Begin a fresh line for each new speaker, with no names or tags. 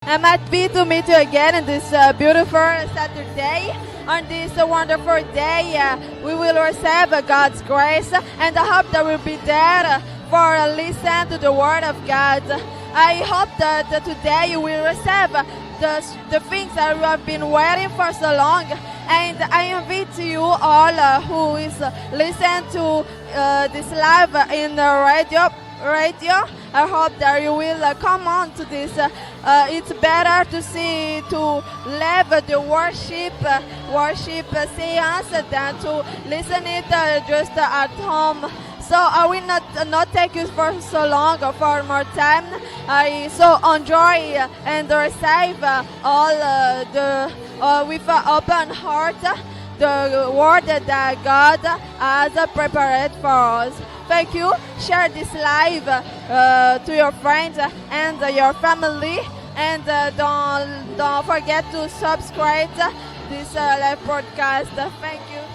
I'm happy to meet you again in this beautiful Saturday. On this wonderful day, we will receive God's grace, and I hope that we'll be there for listen to the Word of God. I hope that today you will receive the things that you have been waiting for so long. And I invite you all who is listen to this live in the radio. I hope that you will come on to this. It's better to see to live the worship seance than to listen it just at home. So I will not take you for so long or for more time. I so enjoy and receive all with an open heart the word that God has prepared for us. Thank you. Share this live to your friends and your family, and don't forget to subscribe this live broadcast. Thank you.